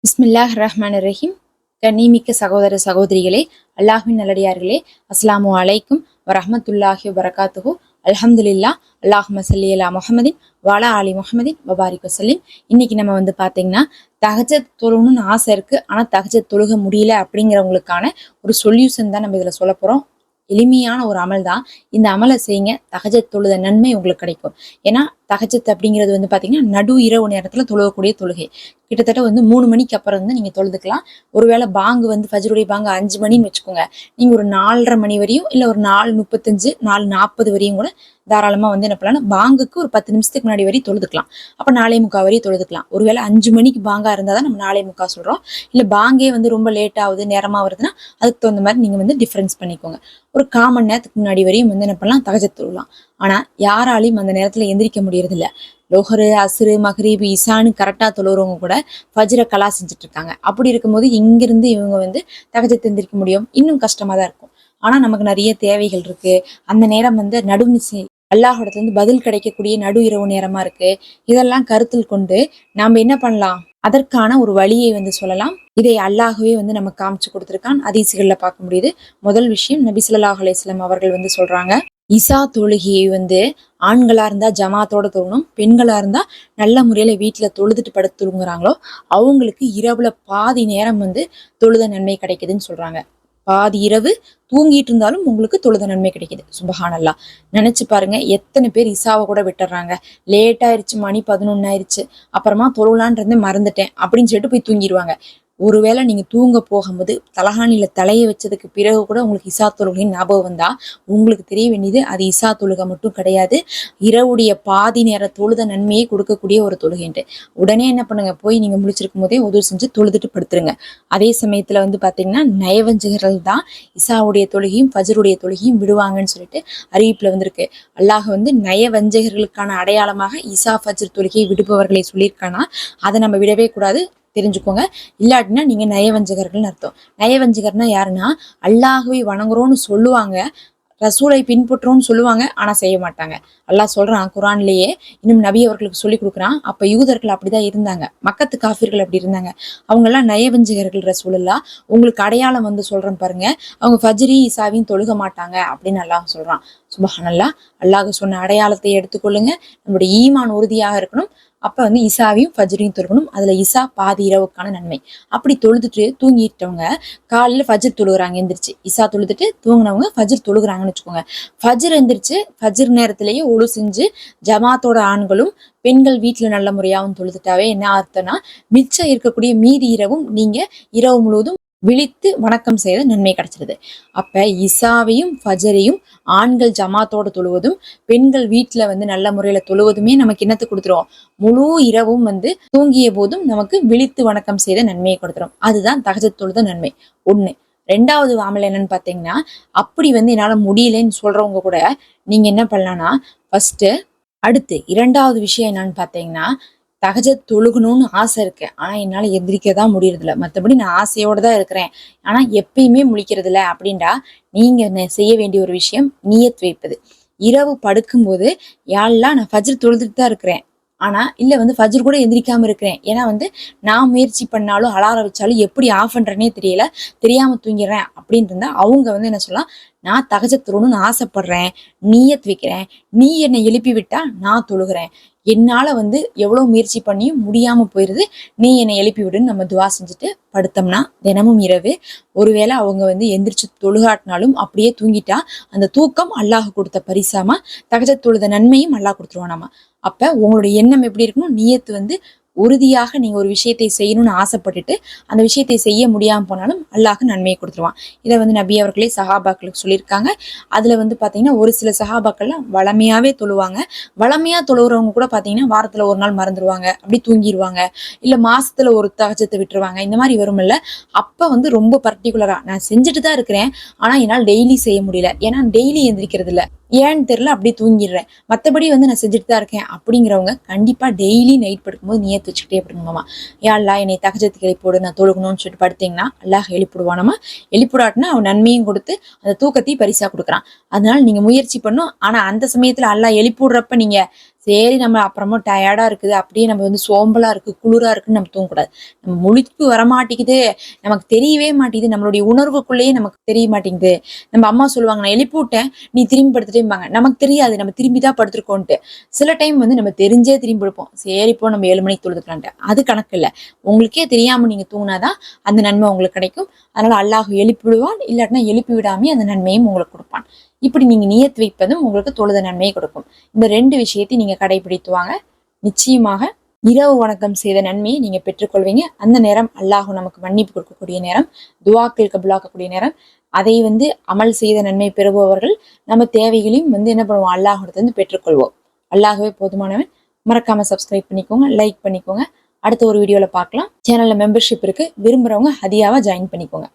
பிஸ்மில்லாஹ் ரஹ்மான் ரஹீம். கண்ணிமிக்க சகோதர சகோதரிகளே, அல்லாஹ்வின் நல்லடியார்களே, அஸ்ஸலாமு அலைக்கும் வரஹ்மத்துல்லாஹி வபரகாத்துஹு. அல்ஹம்துலில்லா. அல்லாஹும்ம ஸல்லி அலா முஹம்மதின் வஅலா ஆலி முஹம்மதின் வபாரிக் வஸல்லிம். இன்னைக்கு நம்ம பாத்தீங்கன்னா தஹஜ்ஜத் தொழுகணும்னு ஆசை இருக்கு, ஆனா தஹஜ்ஜத் தொழுக முடியல அப்படிங்கிறவங்களுக்கான ஒரு சொல்யூஷன் தான் நம்ம இதுல சொல்ல போறோம். எளிமையான ஒரு அமல் தான். இந்த அமலை செய்யுங்க, தஹஜ்ஜத் தொழுத நன்மை உங்களுக்கு கிடைக்கும். ஏன்னா தஹஜ்ஜத் அப்படிங்கிறது பாத்தீங்கன்னா நடு இரவு நேரத்துல தொழுகக்கூடிய தொழுகை. கிட்டத்தட்ட 3 மணிக்கு அப்புறம் நீங்க தொழுதுக்கலாம். ஒருவேளை பாங்கு ஃபஜ்ருடைய பாங்கு 5 மணின்னு வச்சுக்கோங்க, நீங்க ஒரு 4:30 மணி வரையும் இல்ல ஒரு 4:35 4:40 வரையும் கூட தாராளமா என்ன பண்ணலாம், பாங்குக்கு ஒரு 10 நிமிஷத்துக்கு முன்னாடி வரையும் தொழுதுக்கலாம். அப்ப 4:45 வரையும் தொழுதுக்கலாம். ஒருவேளை 5 மணிக்கு பாங்கா இருந்தாதான் நம்ம 4:45 சொல்றோம். இல்ல பாங்கே ரொம்ப லேட் ஆகுது, நேரமா வருதுன்னா அதுக்கு தகுந்த மாதிரி நீங்க டிஃபரன்ஸ் பண்ணிக்கோங்க. ஒரு 1/4 மணி நேரத்துக்கு முன்னாடி வரையும் என்ன பண்ணலாம், தஹஜ்ஜத் தொழலாம். ஆனா யாராலையும் அந்த நேரத்துல எந்திரிக்க முடியறது இல்ல. லொஹரு, அஸ்ரு, மக்ரிப், இசான்னு கரெக்டா தொழுறவங்க கூட ஃபஜ்ர கலா செஞ்சுட்டு இருக்காங்க. அப்படி இருக்கும்போது இங்கிருந்து இவங்க தஹஜ்ஜத் எந்திரிக்க முடியும், இன்னும் கஷ்டமா தான் இருக்கும். ஆனா நமக்கு நிறைய தேவைகள் இருக்கு. அந்த நேரம் நடுநிசி அல்லாஹ்விடத்துல பதில் கிடைக்கக்கூடிய நடு இரவு நேரமா இருக்கு. இதெல்லாம் கருத்தில் கொண்டு நாம என்ன பண்ணலாம், அதற்கான ஒரு வழியை சொல்லலாம். இதை அல்லாஹ்வே நமக்கு காமிச்சு கொடுத்திருக்கான். ஹதீஸ்கள்ல பார்க்க முடியுது. முதல் விஷயம், நபி ஸல்லல்லாஹு அலைஹி வஸல்லம் அவர்கள் சொல்றாங்க, இசா தொழுகையை ஆண்களா இருந்தா ஜமாத்தோட தொழணும், பெண்களா இருந்தா நல்ல முறையில வீட்டுல தொழுதுட்டு படுத்து தூங்குறாங்களோ அவங்களுக்கு இரவுல பாதி நேரம் தொழுத நன்மை கிடைக்குதுன்னு சொல்றாங்க. பாதி இரவு தூங்கிட்டு இருந்தாலும் உங்களுக்கு தொழுத நன்மை கிடைக்குது. சுபஹானல்லாஹ். நினைச்சு பாருங்க, எத்தனை பேர் இசாவை கூட விட்டுறாங்க. லேட் ஆயிருச்சு, மணி 11 ஆயிருச்சு, அப்புறமா தொழுலான் மறந்துட்டேன் அப்படின்னு சொல்லிட்டு போய் தூங்கிடுவாங்க. ஒருவேளை நீங்க தூங்க போகும்போது தலகாணியில தலையை வச்சதுக்கு பிறகு கூட உங்களுக்கு இசா தொழுகையின் ஞாபகம் வந்தா உங்களுக்கு தெரிய வேண்டியது, அது இசா தொழுகை மட்டும் கிடையாது, இரவுடைய பாதி நேர தொழுத நன்மையை கொடுக்கக்கூடிய ஒரு தொழுகைன்ட்டு. உடனே என்ன பண்ணுங்க, போய் நீங்க முழிச்சிருக்கும் போதே உதவு செஞ்சு தொழுதுட்டு படுத்துருங்க. அதே சமயத்துல பாத்தீங்கன்னா நயவஞ்சகர்கள் தான் இசாவுடைய தொழுகையும் ஃபஜ்ருடைய தொழுகையும் விடுவாங்கன்னு சொல்லிட்டு அறிவிப்புல இருக்கு. அல்லாஹ் நயவஞ்சகர்களுக்கான அடையாளமாக இசா ஃபஜ்ர் தொழுகையை விடுபவர்களை சொல்லியிருக்கானா, அதை நம்ம விடவே கூடாது, தெரிஞ்சுக்கோங்க. இல்லாட்டினா நீங்க நயவஞ்சகர்கள்னு அர்த்தம். நயவஞ்சகர்னா யாருன்னா, அல்லாஹ்வை வணங்குறோம்னு சொல்லுவாங்க, ரசூலை பின்பற்றோம்னு சொல்லுவாங்க, ஆனா செய்ய மாட்டாங்க. அல்லாஹ் சொல்றான் குர்ஆன்லயே, இன்னும் நபி அவர்களுக்கு சொல்லி கொடுக்குறான். அப்ப யூதர்கள் அப்படிதான் இருந்தாங்க, மக்கத்து காஃபிர்கள் அப்படி இருந்தாங்க. அவங்க எல்லாம் நயவஞ்சகர்கள். ரசூலுல்லாஹ் உங்களுக்கு அடையாளம் சொல்றேன் பாருங்க, அவங்க ஃபஜ்ரி இசாவையும் தொழுக மாட்டாங்க அப்படின்னு அல்லாஹ் சொல்றான். சுபஹானல்லாஹ். அல்லாஹ் சொன்ன அடையாளத்தை எடுத்துக்கொள்ளுங்க. நம்முடைய ஈமான் உறுதியாக இருக்கணும். அப்ப இசாவையும் ஃபஜ்ரையும் தொழுகணும். அதுல இசா பாதி இரவுக்கான நன்மை. அப்படி தொழுதுட்டு தூங்கிட்டவங்க காலையில ஃபஜ்ர் தொழுகிறாங்க, எந்திரிச்சு இசா தொழுதுட்டு தூங்கினவங்க ஃபஜ்ர் தொழுகிறாங்கன்னு வச்சுக்கோங்க. ஃபஜ்ர் எந்திரிச்சு ஃபஜ்ர் நேரத்திலேயே ஒழு செஞ்சு ஜமாத்தோட ஆண்களும் பெண்கள் வீட்டுல நல்ல முறையாகவும் தொழுதுட்டாவே என்ன அர்த்தம்னா, மிச்சம் இருக்கக்கூடிய மீதி இரவும் நீங்க இரவு முழுவதும் விழித்து வணக்கம் செய்த நன்மை கிடைச்சிருது. அப்ப இசாவையும் ஃபஜரையும் ஆண்கள் ஜமாத்தோட தொழுவதும் பெண்கள் வீட்டுல நல்ல முறையில தொழுவதுமே நமக்கு என்னத்தை கொடுத்துரும், முழு இரவும் தூங்கிய போதும் நமக்கு விழித்து வணக்கம் செய்த நன்மையை கொடுத்துரும். அதுதான் தஹஜ்ஜத் தொழுத நன்மை. ஒண்ணு. ரெண்டாவது அமல் என்னன்னு பாத்தீங்கன்னா, அப்படி என்னால முடியலன்னு சொல்றவங்க கூட நீங்க என்ன பண்ணலாம்னா, ஃபர்ஸ்ட் அடுத்து இரண்டாவது விஷயம் என்னன்னு பாத்தீங்கன்னா, தஹஜ்ஜத் தொழுகணும்னு ஆசை இருக்கு, ஆனா என்னால எந்திரிக்கதான் முடியறதில்ல, மற்றபடி நான் ஆசையோட தான் இருக்கிறேன், ஆனா எப்பயுமே முழிக்கிறது இல்லை அப்படின்டா, நீங்க செய்ய வேண்டிய ஒரு விஷயம் நியத் வைப்பது. இரவு படுக்கும்போது, யா அல்லாஹ் நான் ஃபஜ்ர் தொழுதுட்டு தான் இருக்கிறேன், ஆனா இல்ல ஃபஜ்ர் கூட எந்திரிக்காம இருக்கிறேன், ஏன்னா நான் முயற்சி பண்ணாலும் அலாரம் வச்சாலும் எப்படி ஆஃப் பண்றேனே தெரியல, தெரியாம தூங்கிடுறேன் அப்படின்னு இருந்தா அவங்க என்ன சொல்லலாம், நான் தஹஜ்ஜத் தொழணும்னு ஆசைப்படுறேன், நியத் வைக்கிறேன், நீ என்னை எழுப்பி விட்டா நான் தொழுகிறேன், என்னால எவ்வளவு முயற்சி பண்ணியும் முடியாம போயிருது, நீ என்னை எழுப்பி விடுன்னு நம்ம துவா செஞ்சுட்டு படுத்தோம்னா தினமும் இரவு, ஒருவேளை அவங்க எந்திரிச்சு தொழுகாட்டினாலும் அப்படியே தூங்கிட்டா அந்த தூக்கம் அல்லாஹ் கொடுத்த பரிசாமா தஹஜ்ஜத் தொழுத நன்மையும் அல்லாஹ் கொடுத்துருவானாமா. அப்ப உங்களுடைய எண்ணம் எப்படி இருக்கணும், நியத்து உறுதியாக நீங்க ஒரு விஷயத்தை செய்யணும்னு ஆசைப்பட்டுட்டு அந்த விஷயத்தை செய்ய முடியாம போனாலும் அல்லாஹ் நன்மையை கொடுத்துருவான். இதை நபி அவர்களே சஹாபாக்களுக்கு சொல்லியிருக்காங்க. அதுல பாத்தீங்கன்னா ஒரு சில சஹாபாக்கள்லாம் வளமையாவே தொழுவாங்க. வளமையா தொழுகிறவங்க கூட பாத்தீங்கன்னா வாரத்துல ஒரு நாள் மறந்துடுவாங்க, அப்படி தூங்கிடுவாங்க, இல்ல மாசத்துல ஒரு தஹஜ்ஜத்தை விட்டுருவாங்க, இந்த மாதிரி வரும் இல்ல. அப்ப ரொம்ப பர்டிகுலரா நான் செஞ்சுட்டு தான் இருக்கிறேன், ஆனா என்னால் டெய்லி செய்ய முடியல, ஏன்னா டெய்லி எந்திரிக்கிறது இல்ல, ஏன்னு தெரியல, அப்படியே தூங்கிடுறேன், மற்றபடி நான் செஞ்சுட்டு தான் இருக்கேன் அப்படிங்கிறவங்க கண்டிப்பா டெய்லி நைட் படுக்கும்போது நியத்து வச்சுக்கிட்டே படுங்கம்மா. யா அல்லாஹ் என்னை தஹஜ்ஜத்துக்கு எழுப்பிவிடு, நான் தொழுகணும்னு சொல்லிட்டு படுத்தீங்கன்னா அல்லாஹ் எழுப்பிடுவானமா. எழுப்பிடாட்டினா அவன் நன்மையும் கொடுத்து அந்த தூக்கத்தையும் பரிசா கொடுக்குறான். அதனால நீங்க முயற்சி பண்ணும். ஆனா அந்த சமயத்துல அல்லாஹ் எழுப்பிடுறப்ப நீங்க சரி நம்ம அப்புறமா டயர்டா இருக்குது, அப்படியே நம்ம வந்து சோம்பலா இருக்கு, குளிரா இருக்குன்னு நம்ம தூங்கக்கூடாது. நம்ம முழிப்பு வரமாட்டேங்குது, நமக்கு தெரியவே மாட்டேங்குது, நம்மளுடைய உணர்வுக்குள்ளேயே நமக்கு தெரிய மாட்டேங்குது. நம்ம அம்மா சொல்லுவாங்க, நான் எழுப்பி விட்டேன், நீ திரும்பி படுத்துட்டேம்பாங்க. நமக்கு தெரியாது நம்ம திரும்பி தான் படுத்திருக்கோன்ட்டு. சில டைம் வந்து நம்ம தெரிஞ்சே திரும்பி படுப்போம். சரி இப்போ நம்ம 7 மணிக்கு தொழுதுக்கலான்ட்டு. அது கணக்கு இல்ல. உங்களுக்கே தெரியாம நீங்க தூங்குனாதான் அந்த நன்மை உங்களுக்கு கிடைக்கும். அதனால அல்லாஹ் எழுப்பி விடுவான், இல்லாட்டினா எழுப்பி விடாமே அந்த நன்மையும் உங்களுக்கு கொடுப்பான். இப்படி நீங்க நியத் வைப்பதும் உங்களுக்கு தொழுத நன்மையை கொடுக்கும். இந்த 2 விஷயத்தை நீங்க கடைபிடித்து வாங்க. நிச்சயமாக இரவு வணக்கம் செய்த நன்மையை நீங்க பெற்றுக்கொள்வீங்க. அந்த நேரம் அல்லாஹ் நமக்கு மன்னிப்பு கொடுக்கக்கூடிய நேரம், துவாக்கள் கபுலாக்கக்கூடிய நேரம். அதை வந்து அமல் செய்த நன்மை பெறுபவர்கள் நம்ம தேவைகளையும் வந்து என்ன பண்ணுவோம், அல்லாஹ்விடத்துல இருந்து பெற்றுக்கொள்வோம். அல்லாஹ்வே போதுமானவன். மறக்காம சப்ஸ்கிரைப் பண்ணிக்கோங்க, லைக் பண்ணிக்கோங்க. அடுத்த ஒரு வீடியோல பார்க்கலாம். சேனல்ல மெம்பர்ஷிப் இருக்கு, விரும்புறவங்க ஹதியாவா ஜாயின் பண்ணிக்கோங்க.